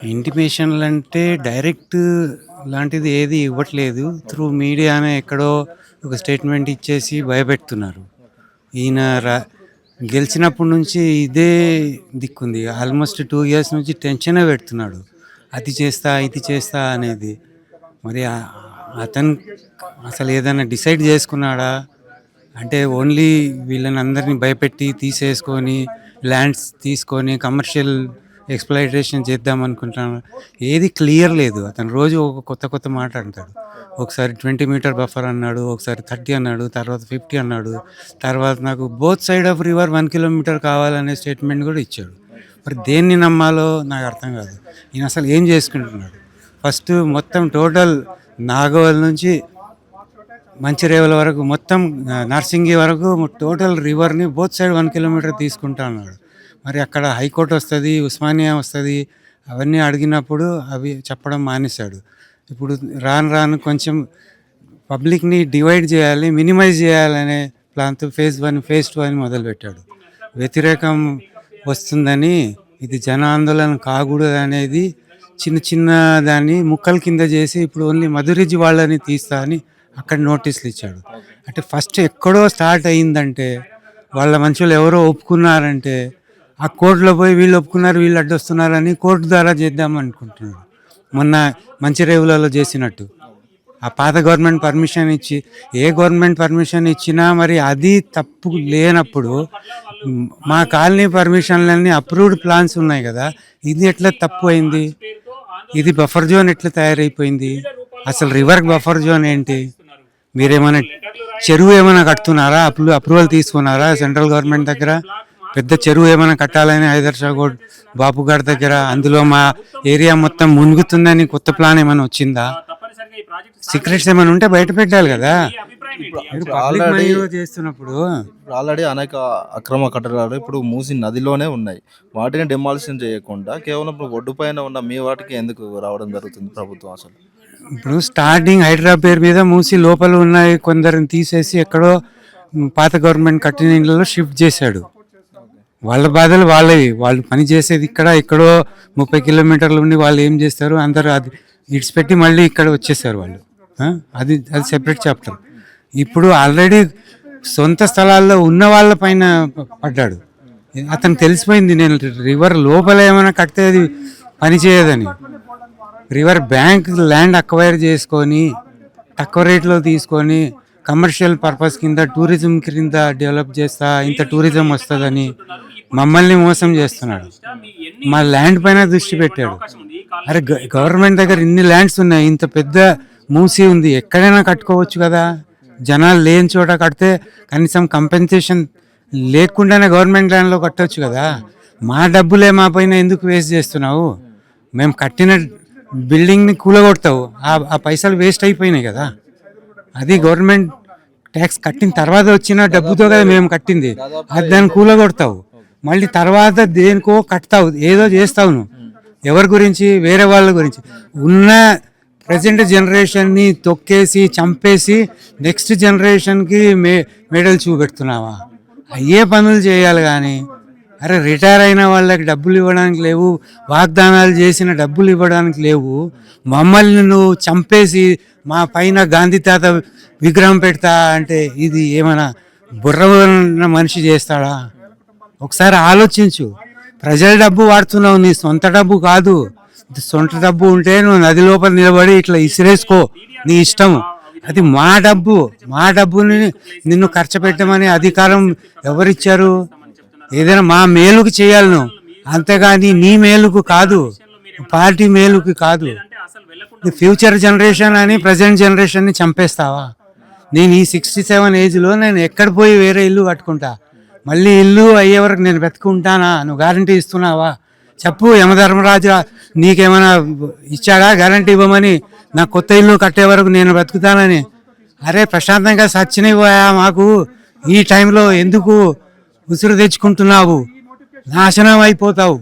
ఇంటిమేషన్‌లంటే direct లాంటిది ఏది ఇవ్వట్లేదు. త్రూ మీడియానే ఎక్కడో ఒక స్టేట్మెంట్ ఇచ్చేసి భయపెడుతున్నారు. ఈయన గెలిచినప్పటి నుంచి ఇదే దిక్కుంది. ఆల్మోస్ట్ 2 ఇయర్స్ నుంచి టెన్షనే పెడుతున్నాడు. అది చేస్తా, ఇది చేస్తా అనేది. మరి అతను అసలు ఏదైనా డిసైడ్ చేసుకున్నాడా? అంటే ఓన్లీ వీళ్ళనందరిని భయపెట్టి తీసేసుకొని, ల్యాండ్స్ తీసుకొని కమర్షియల్ ఎక్స్‌ప్లాయిటేషన్ చేద్దామనుకుంటున్నాను. ఏది క్లియర్ లేదు. అతను రోజు ఒక కొత్త మాట అంటాడు. ఒకసారి 20 మీటర్ బఫర్ అన్నాడు, ఒకసారి 30 అన్నాడు, తర్వాత 50 అన్నాడు. తర్వాత నాకు both side of river 1 kilometre కావాలనే స్టేట్మెంట్ కూడా ఇచ్చాడు. మరి దేన్ని నమ్మాలో నాకు అర్థం కాదు. ఈయన అసలు ఏం చేసుకుంటున్నాడు? ఫస్ట్ మొత్తం టోటల్ నాగోల్ నుంచి మంచిర్యాల వరకు మొత్తం నార్సింగి వరకు టోటల్ రివర్‌ని బోత్ సైడ్ 1 కిలోమీటర్ తీసుకుంటా అన్నాడు. మరి అక్కడ హైకోర్టు వస్తది, ఉస్మానియా వస్తది. అవన్నీ అడిగినప్పుడు అవి చెప్పడం మానేశాడు. ఇప్పుడు రాను కొంచెం పబ్లిక్‌ని డివైడ్ చేయాలి, మినిమైజ్ చేయాలనే ప్లాన్‌తో ఫేజ్ 1, ఫేజ్ 2 అని మొదలుపెట్టాడు. వ్యతిరేకం వస్తుందని, ఇది జన ఆందోళన కాకూడదనేది చిన్న దాన్ని ముక్కల కింద చేసి ఇప్పుడు ఓన్లీ మధురిజి వాళ్ళని తీస్తా అని అక్కడ నోటీసులు ఇచ్చాడు. అంటే ఫస్ట్ ఎక్కడో స్టార్ట్ అయిందంటే, వాళ్ళ మనుషులు ఎవరో ఒప్పుకున్నారంటే, ఆ కోర్టులో పోయి వీళ్ళు ఒప్పుకున్నారు, వీళ్ళు అడ్డొస్తున్నారని కోర్టు ద్వారా చేద్దాం అనుకుంటున్నారు. మొన్న మంచిరేవులలో చేసినట్టు. ఆ పాత గవర్నమెంట్ పర్మిషన్ ఇచ్చి, ఏ గవర్నమెంట్ పర్మిషన్ ఇచ్చినా మరి అది తప్పు లేనప్పుడు, మా కాలనీ పర్మిషన్లన్నీ అప్రూవ్డ్ ప్లాన్స్ ఉన్నాయి కదా, ఇది ఎట్లా తప్పు అయింది? ఇది బఫర్ జోన్ ఎట్లా తయారైపోయింది? అసలు రివర్ బఫర్ జోన్ ఏంటి? మీరేమైనా చెరువు ఏమైనా కడుతున్నారా? అప్రూవల్ తీసుకున్నారా సెంట్రల్ గవర్నమెంట్ దగ్గర? పెద్ద చెరువు ఏమైనా కట్టాలని హైదర్ షా గోడ్ బాపు గారి దగ్గర, అందులో మా ఏరియా మొత్తం మునుగుతుందని కొత్త ప్లాన్ ఏమైనా వచ్చిందా? సీక్రెట్స్ ఏమైనా ఉంటే బయట పెట్టాలి కదా. చేస్తున్నప్పుడు ఆల్రెడీ అనేక అక్రమ కట్టడాలు ఇప్పుడు మూసి నదిలోనే ఉన్నాయి. వాటిని డెమాలిషన్ చేయకుండా కేవలం ఒడ్డు పైన ఉన్న మీ వాటికి ఎందుకు రావడం జరుగుతుంది ప్రభుత్వం? అసలు ఇప్పుడు స్టార్టింగ్ హైదరాబాద్ పేరు మీద మూసి లోపల ఉన్నాయి కొందరిని తీసేసి ఎక్కడో పాత గవర్నమెంట్ కట్టిన ఇళ్ళలో షిఫ్ట్ చేశాడు. వాళ్ళ బాధలు వాళ్ళవి. వాళ్ళు పని చేసేది ఎక్కడో 30 కిలోమీటర్లు ఉండి వాళ్ళు ఏం చేస్తారు, అందరూ అది ఇడిచిపెట్టి మళ్ళీ ఇక్కడ వచ్చేసారు వాళ్ళు. అది సెపరేట్ చాప్టర్. ఇప్పుడు ఆల్రెడీ సొంత స్థలాల్లో ఉన్న వాళ్ళ పైన పడ్డాడు. అతను తెలిసిపోయింది, నేను రివర్ లోపల ఏమైనా కడితే అది పని చేయదని. రివర్ బ్యాంక్ ల్యాండ్ అక్వైర్ చేసుకొని తక్కువ రేట్లో తీసుకొని కమర్షియల్ పర్పస్ కింద, టూరిజం కింద డెవలప్ చేస్తా, ఇంత టూరిజం వస్తుందని మమ్మల్ని మోసం చేస్తున్నాడు. మా ల్యాండ్ పైన దృష్టి పెట్టాడు. అరే గవర్నమెంట్ దగ్గర ఇన్ని ల్యాండ్స్ ఉన్నాయి, ఇంత పెద్ద మూసి ఉంది, ఎక్కడైనా కట్టుకోవచ్చు కదా. జనాలు లేని చోట కడితే కనీసం కంపెన్సేషన్ లేకుండానే గవర్నమెంట్ ల్యాండ్లో కట్టవచ్చు కదా. మా డబ్బులే మా పైన ఎందుకు వేస్ట్ చేస్తున్నావు? మేము కట్టిన బిల్డింగ్ని కూలగొడతావు, ఆ పైసలు వేస్ట్ అయిపోయినాయి కదా. అది గవర్నమెంట్ ట్యాక్స్ కట్టిన తర్వాత వచ్చిన డబ్బుతో కదా మేము కట్టింది. అది దాన్ని కూలగొడతావు, మళ్ళీ తర్వాత దేనికో కట్టావు, ఏదో చేస్తావు. నువ్వు ఎవరి గురించి? వేరే వాళ్ళ గురించి. ఉన్న ప్రజెంట్ జనరేషన్ని తొక్కేసి చంపేసి నెక్స్ట్ జనరేషన్కి మెడల్ చూపెడుతున్నావా? అయ్యే పనులు చేయాలి కానీ, అరే రిటైర్ అయిన వాళ్ళకి డబ్బులు ఇవ్వడానికి లేవు, వాగ్దానాలు చేసిన డబ్బులు ఇవ్వడానికి లేవు, మమ్మల్ని నువ్వు చంపేసి మా పైన గాంధీ తాత విగ్రహం పెడతా అంటే ఇది ఏమైనా బుర్ర ఉన్న మనిషి చేస్తాడా? ఒకసారి ఆలోచించు. ప్రజల డబ్బు వాడుతున్నావు, నీ సొంత డబ్బు కాదు. సొంత డబ్బు ఉంటే నువ్వు నది లోపల నిలబడి ఇట్లా ఇసిరేసుకో, నీ ఇష్టం. అది మా డబ్బు, మా డబ్బుని నిన్ను ఖర్చు పెట్టమని అధికారం ఎవరిచ్చారు? ఏదైనా మా మేలుకు చేయాలి నువ్వు, అంతేగాని నీ మేలుకు కాదు, పార్టీ మేలుకు కాదు. ఫ్యూచర్ జనరేషన్ అని ప్రజెంట్ జనరేషన్ని చంపేస్తావా? నేను ఈ 67 ఏజ్లో నేను ఎక్కడ పోయి వేరే ఇల్లు కట్టుకుంటా? మళ్ళీ ఇల్లు అయ్యే వరకు నేను వెతుకుంటానా? నువ్వు గ్యారంటీ ఇస్తున్నావా? చెప్పు. యమధర్మరాజు నీకేమైనా ఇచ్చాడా గ్యారంటీ ఇవ్వమని? నా కొత్త ఇల్లు కట్టే వరకు నేను బతుకుతానని? అరే ప్రశాంతంగా సచ్చినివ్వయా మాకు. ఈ టైంలో ఎందుకు ఉసురు తెచ్చుకుంటున్నావు? నాశనం అయిపోతావు.